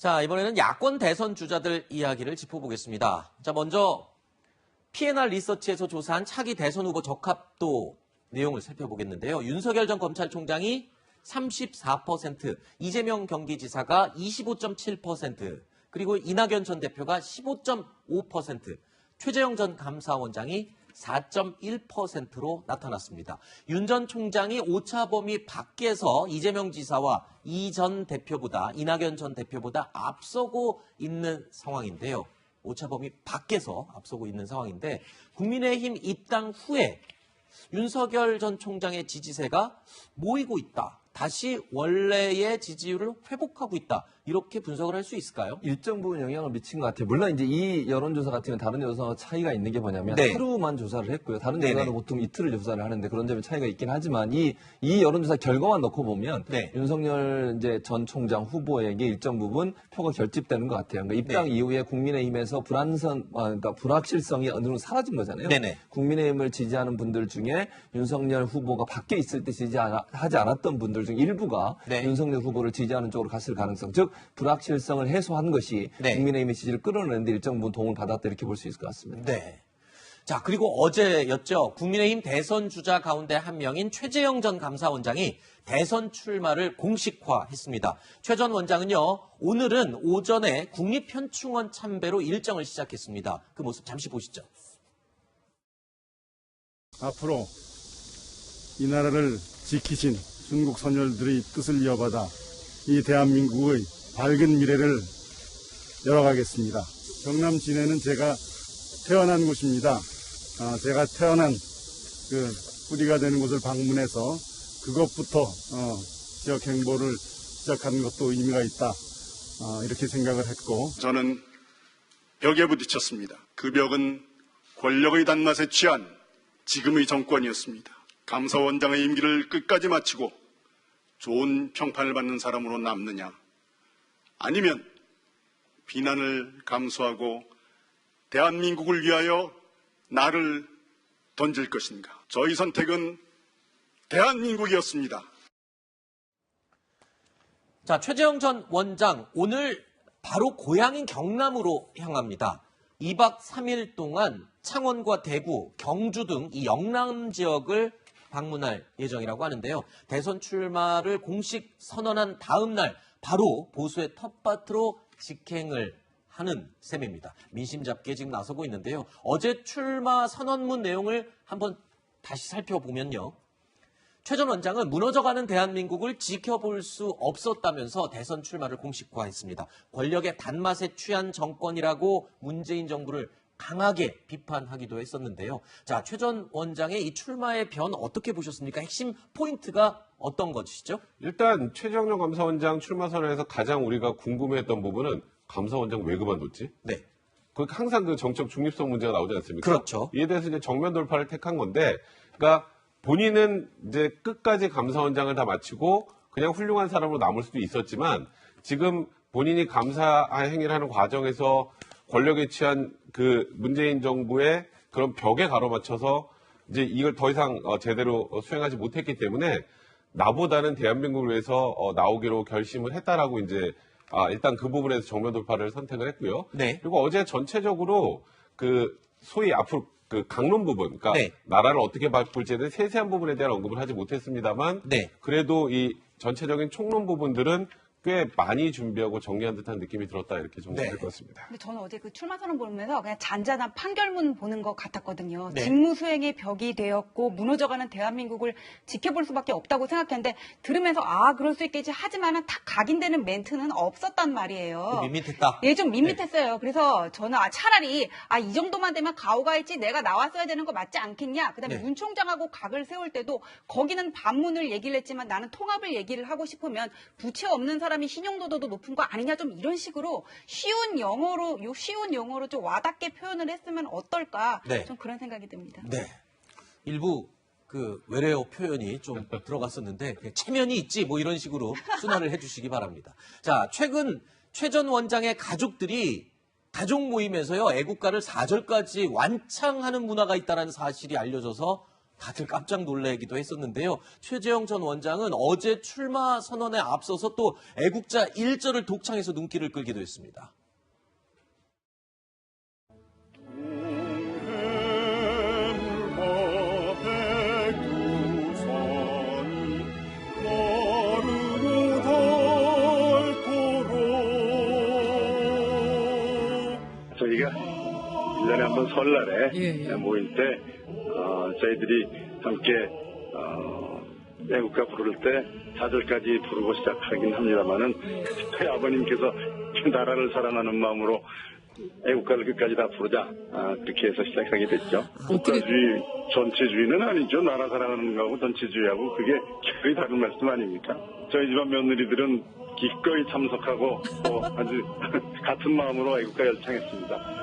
자, 이번에는 야권 대선 주자들 이야기를 짚어보겠습니다. 자, 먼저 P&R 리서치에서 조사한 차기 대선 후보 적합도 내용을 살펴보겠는데요. 윤석열 전 검찰총장이 34%, 이재명 경기지사가 25.7%, 그리고 이낙연 전 대표가 15.5%, 최재형 전 감사원장이 4.1%로 나타났습니다. 윤 전 총장이 오차 범위 밖에서 이재명 지사와 이 전 대표보다, 이낙연 전 대표보다 앞서고 있는 상황인데요. 오차 범위 밖에서 앞서고 있는 상황인데, 국민의힘 입당 후에 윤석열 전 총장의 지지세가 모이고 있다. 다시 원래의 지지율을 회복하고 있다. 이렇게 분석을 할 수 있을까요? 일정 부분 영향을 미친 것 같아요. 물론 이제 이 여론조사 같은 경우는 다른 여론조사와 차이가 있는 게 뭐냐면 네. 하루만 조사를 했고요. 다른 네네. 조사는 보통 이틀을 조사를 하는데 그런 점에 차이가 있긴 하지만 이 여론조사 결과만 놓고 보면 네. 윤석열 이제 전 총장 후보에게 일정 부분 표가 결집되는 것 같아요. 그러니까 입당 네. 이후에 국민의힘에서 그러니까 불확실성이 어느 정도 사라진 거잖아요. 네네. 국민의힘을 지지하는 분들 중에 윤석열 후보가 밖에 있을 때 지지하지 않았던 분들 중 일부가 네. 윤석열 후보를 지지하는 쪽으로 갔을 가능성, 즉 불확실성을 해소한 것이 네. 국민의힘의 지지를 끌어내는데 일정 부분 도움을 받았다 이렇게 볼 수 있을 것 같습니다. 네. 자, 그리고 어제였죠. 국민의힘 대선 주자 가운데 한 명인 최재형 전 감사원장이 대선 출마를 공식화했습니다. 최 전 원장은요, 오늘은 오전에 국립현충원 참배로 일정을 시작했습니다. 그 모습 잠시 보시죠. 앞으로 이 나라를 지키신 순국 선열들의 뜻을 이어받아 이 대한민국의 밝은 미래를 열어가겠습니다. 경남 진해는 제가 태어난 곳입니다. 제가 태어난 그 뿌리가 되는 곳을 방문해서 그것부터 지역 행보를 시작하는 것도 의미가 있다. 이렇게 생각을 했고 저는 벽에 부딪혔습니다. 그 벽은 권력의 단맛에 취한 지금의 정권이었습니다. 감사원장의 임기를 끝까지 마치고 좋은 평판을 받는 사람으로 남느냐, 아니면 비난을 감수하고 대한민국을 위하여 나를 던질 것인가. 저희 선택은 대한민국이었습니다. 자, 최재형 전 원장 오늘 바로 고향인 경남으로 향합니다. 2박 3일 동안 창원과 대구, 경주 등 이 영남 지역을 방문할 예정이라고 하는데요. 대선 출마를 공식 선언한 다음 날 바로 보수의 텃밭으로 직행을 하는 셈입니다. 민심 잡기에 지금 나서고 있는데요. 어제 출마 선언문 내용을 한번 다시 살펴보면요. 최 전 원장은 무너져가는 대한민국을 지켜볼 수 없었다면서 대선 출마를 공식화했습니다. 권력의 단맛에 취한 정권이라고 문재인 정부를 강하게 비판하기도 했었는데요. 자, 최 전 원장의 이 출마의 변 어떻게 보셨습니까? 핵심 포인트가 어떤 것이죠? 일단 최재형 감사원장 출마 선언에서 가장 우리가 궁금해했던 부분은 감사원장 왜 그만뒀지? 네. 항상 그 정책 중립성 문제가 나오지 않습니까? 그렇죠. 이에 대해서 이제 정면 돌파를 택한 건데, 그러니까 본인은 이제 끝까지 감사원장을 다 마치고 그냥 훌륭한 사람으로 남을 수도 있었지만 지금 본인이 감사 행위를 하는 과정에서 권력에 취한 그 문재인 정부의 그런 벽에 가로막혀서 이제 이걸 더 이상 제대로 수행하지 못했기 때문에 나보다는 대한민국을 위해서 나오기로 결심을 했다라고 이제 일단 그 부분에서 정면 돌파를 선택을 했고요. 네. 그리고 어제 전체적으로 그 소위 앞으로 그 강론 부분, 그러니까 네. 나라를 어떻게 바꿀지에 대한 세세한 부분에 대한 언급을 하지 못했습니다만, 네. 그래도 이 전체적인 총론 부분들은 꽤 많이 준비하고 정리한 듯한 느낌이 들었다 이렇게 정리할 것 같습니다. 근데 저는 어제 그 출마 선언 보면서 그냥 잔잔한 판결문 보는 것 같았거든요. 네. 직무 수행의 벽이 되었고 무너져가는 대한민국을 지켜볼 수밖에 없다고 생각했는데 들으면서 그럴 수 있겠지 하지만은 다 각인되는 멘트는 없었단 말이에요. 밋밋했다. 예, 좀 밋밋했어요. 그래서 저는 차라리 이 정도만 되면 가오가 있지 내가 나왔어야 되는 거 맞지 않겠냐. 그다음에 네. 윤 총장하고 각을 세울 때도 거기는 반문을 얘기를 했지만 나는 통합을 얘기를 하고 싶으면 부채 없는 사람이 신용도도 높은 거 아니냐 좀 이런 식으로 쉬운 영어로 좀 와닿게 표현을 했으면 어떨까. 네. 좀 그런 생각이 듭니다. 네. 일부 그 외래어 표현이 좀 들어갔었는데 그냥 체면이 있지 뭐 이런 식으로 순화를 해주시기 바랍니다. 자, 최근 최 전 원장의 가족들이 가족 모임에서요 애국가를 4절까지 완창하는 문화가 있다는 사실이 알려져서 다들 깜짝 놀라기도 했었는데요. 최재형 전 원장은 어제 출마 선언에 앞서서 또 애국자 1절을 독창해서 눈길을 끌기도 했습니다. 저희가 1년에 한 번 설날에 모일 때 저희들이 함께 애국가 부를 때 자절까지 부르고 시작하긴 합니다만은 저희 아버님께서 나라를 사랑하는 마음으로 애국가를 끝까지 다 부르자 그렇게 해서 시작하게 됐죠. 국가주의 전체주의는 아니죠. 나라 사랑하는 거하고 전체주의하고 그게 결이 다른 말씀 아닙니까? 저희 집안 며느리들은 기꺼이 참석하고 아주 같은 마음으로 애국가 열창했습니다.